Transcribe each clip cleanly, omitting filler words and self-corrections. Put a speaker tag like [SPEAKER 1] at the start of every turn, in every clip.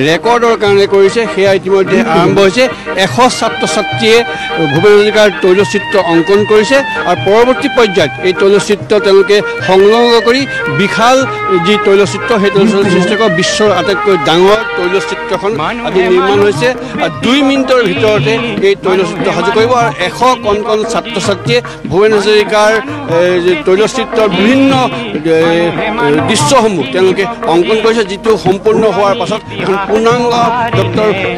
[SPEAKER 1] ৰেকৰ্ডৰ কাৰণে কৰিছে সেয়া ইতিমধ্যে আৰম্ভ হৈছে 100 ছাত্ৰ ছাত্ৰীয়ে ভূপেন হাজৰিকাৰ তৈলচিত্ৰ অংকন কৰিছে আৰু পৰৱৰ্তী পৰ্যায়ত এই তৈলচিত্ৰ তেওঁলোকে সংলগ্ন কৰি বিশাল যি তৈলচিত্ৰ সেই তৈলচিত্ৰ বিশ্বৰ আটাইতকৈ ডাঙৰ তৈলচিত্ৰখন আজি নিৰ্মাণ হৈছে আৰু 2 মিনিটৰ ভিতৰতে এই তৈলচিত্ৰ সাজু কৰিব আৰু 100 কণ কণ ছাত্ৰ ছাত্ৰীয়ে ভূপেন হাজৰিকাৰ তৈলচিত্ৰৰ বিভিন্ন দৃশ্যসমূহ তেওঁলোকে অংকন কৰিছে যিটো সম্পূৰ্ণ হোৱাৰ পাছত এখন পূৰ্ণাংগ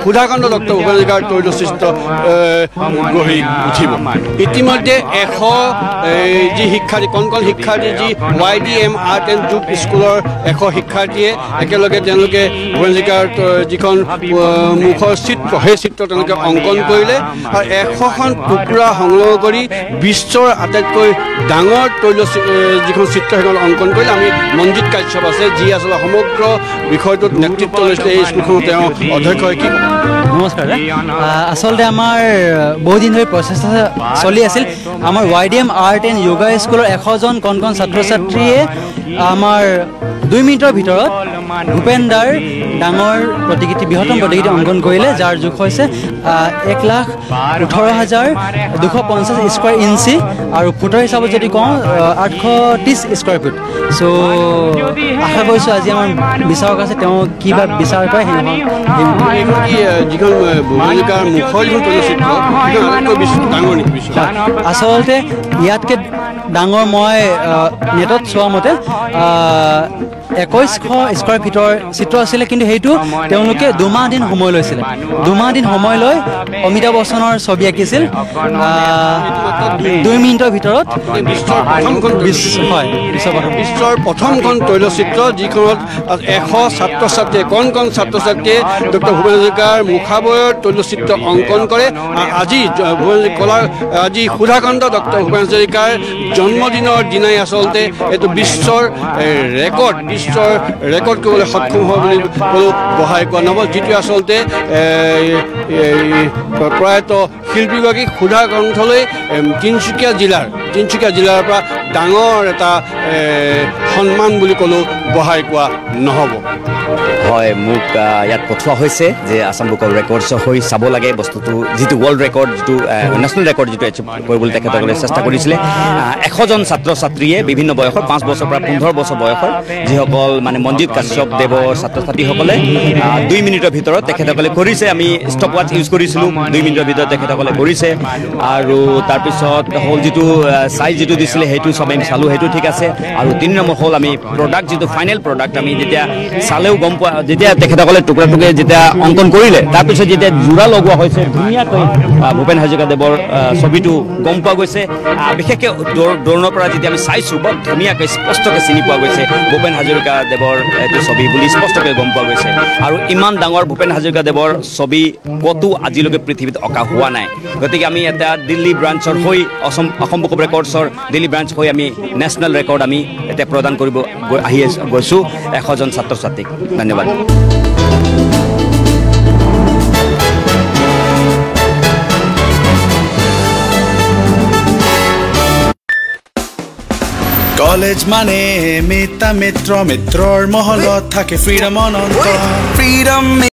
[SPEAKER 1] সুধাকান্ত ডক্টৰ ভূপেন হাজৰিকাৰ তৈলচিত্ৰ গঢ়ি উঠিব ইতিমধ্যে 100 যি শিক্ষাৰ্থী কণ কণ শিক্ষাৰ্থী যি YDM আৰ্ট এণ্ড জুক স্কুলৰ 100 শিক্ষাৰ্থীয়ে একেলগে তেওঁলোকে ভূপেন হাজৰিকাৰ যিখন মুখৰ চিত্ৰ সেই চিত্ৰ তেওঁলোকে অংকন কৰিলে আৰু 100খন টুকুৰা সংগ্ৰহ কৰি বিশ্বৰ আটাইতকৈ ডাঙৰ যিখন চিত্ৰ সেইখন অংকন কৰিলে আমি মঞ্জিত কাশ্যপ আছে যি আচলতে সমগ্ৰ বিষয়টোত নেতৃত্ব লৈছিলে এই স্কুলখনৰ তেওঁ অধ্যক্ষ কি
[SPEAKER 2] নমস্কাৰ আচলতে আমাৰ বহুদিন ধৰি প্ৰচেষ্টা চলি আছিল আমাৰ YDM আৰ্ট এণ্ড যোগা স্কুলৰ 100জন কণ কণ ছাত্ৰ ছাত্ৰীয়ে আমাৰ 2 মিনিটৰ ভিতৰত ভূপেন দাৰ ডাঙৰ প্ৰতিকৃতি বৃহত্তম প্ৰতিকৃতি অংকন কৰিলে যাৰ জোখ হৈছে 1,18,250 স্কোৱাৰ ইঞ্চি আৰু ফুটৰ হিচাপত যদি কওঁ 830 স্কোৱাৰ ফুট চ' আশা কৰিছোঁ আজি আমাৰ বিচাৰক আছে তেওঁ কিবা বিচাৰ পায় আচলতে ইয়াতকৈ ডাঙৰ মই নেটত চোৱা মতে 2100 স্কোৱাৰ ফিটৰ চিত্ৰ আছিলে কিন্তু সেইটো তেওঁলোকে 2 মাহ দিন সময় লৈছিলে 2 মাহ দিন সময় লৈ অমিতাভ বচ্চনৰ ছবি আঁকিছিল 2 মিনিটৰ ভিতৰত
[SPEAKER 1] বিশ্বৰ প্ৰথমখন তৈলচিত্ৰ যিখনত 100 ছাত্ৰ ছাত্ৰীয়ে কণ কণ ছাত্ৰ ছাত্ৰীয়ে ডক্টৰ ভূপেন হাজৰিকাৰ মুখাৱয়ৰ তৈলচিত্ৰ অংকন কৰে আজি আজি সুধাকান্ত ডক্টৰ ভূপেন হাজৰিকাৰ জন্মদিনৰ দিনাই আচলতে এইটো বিশ্বৰ ৰেকৰ্ড কৰিবলৈ সক্ষম হ'ব বুলি বহাই কোৱা নহ'ব যিটো আচলতে প্ৰয়াত শিল্পীগৰাকীক সুধাকান্তলৈ তিনিচুকীয়া জিলাৰ পৰা ডাঙৰ এটা সন্মান বুলি ক'লেও বহাই কোৱা নহ'ব
[SPEAKER 3] হয় মোক ইয়াত পঠোৱা হৈছে যে আসাম বুক অফ ৰেকৰ্ডছ হৈ চাব লাগে বস্তুটো যিটো ৱৰ্ল্ড ৰেকৰ্ড যিটো নেশ্যনেল ৰেকৰ্ড যিটো এচিভ কৰিবলৈ তেখেতসকলে চেষ্টা কৰিছিলে 100জন ছাত্ৰ ছাত্ৰীয়ে বিভিন্ন বয়সৰ 5 বছৰৰ পৰা 15 বছৰ বয়সৰ যিসকল মানে মঞ্জিত কাশ্যপ দেৱৰ ছাত্ৰ ছাত্ৰীসকলে 2 মিনিটৰ ভিতৰত তেখেতসকলে কৰিছে আমি ষ্টপ ৱাচ ইউজ কৰিছিলোঁ 2 মিনিটৰ ভিতৰত তেখেতসকলে কৰিছে আৰু তাৰপিছত হ'ল যিটো চাইজ যিটো দিছিলে সেইটো চব আমি চালোঁ সেইটো ঠিক আছে আৰু 3 নম্বৰ হ'ল আমি প্ৰডাক্ট যিটো ফাইনেল প্ৰডাক্ট আমি যেতিয়া চালেও গম পোৱা যেতিয়া তেখেতসকলে টুকুৰা টুকুৰে যেতিয়া অংকন কৰিলে তাৰপিছত যেতিয়া জোৰা লগোৱা হৈছে ধুনীয়াকৈ ভূপেন হাজৰিকা দেৱৰ ছবিটো গম পোৱা গৈছে বিশেষকৈ দূৰৰ পৰা যেতিয়া আমি চাইছোঁ বৰ ধুনীয়াকৈ স্পষ্টকৈ চিনি পোৱা গৈছে ভূপেন হাজৰিকা দেৱৰ এইটো ছবি বুলি স্পষ্টকৈ গম পোৱা গৈছে আৰু ইমান ডাঙৰ ভূপেন হাজৰিকা দেৱৰ ছবি ক'তো আজিলৈকে পৃথিৱীত অঁকা হোৱা নাই গতিকে আমি এটা দিল্লী ব্ৰাঞ্চৰ হৈ অসম বুক অফ ৰেকৰ্ডছৰ দিল্লী ব্ৰাঞ্চ হৈ আমি নেশ্যনেল ৰেকৰ্ড আমি এতিয়া প্ৰদান কৰিব আহি গৈছোঁ 100জন ছাত্ৰ ছাত্ৰীক ধন্যবাদ
[SPEAKER 4] কলেজ মানে মিত্ৰৰ মহলত থাকে ফ্ৰীডম অনন্ত ফ্ৰীডম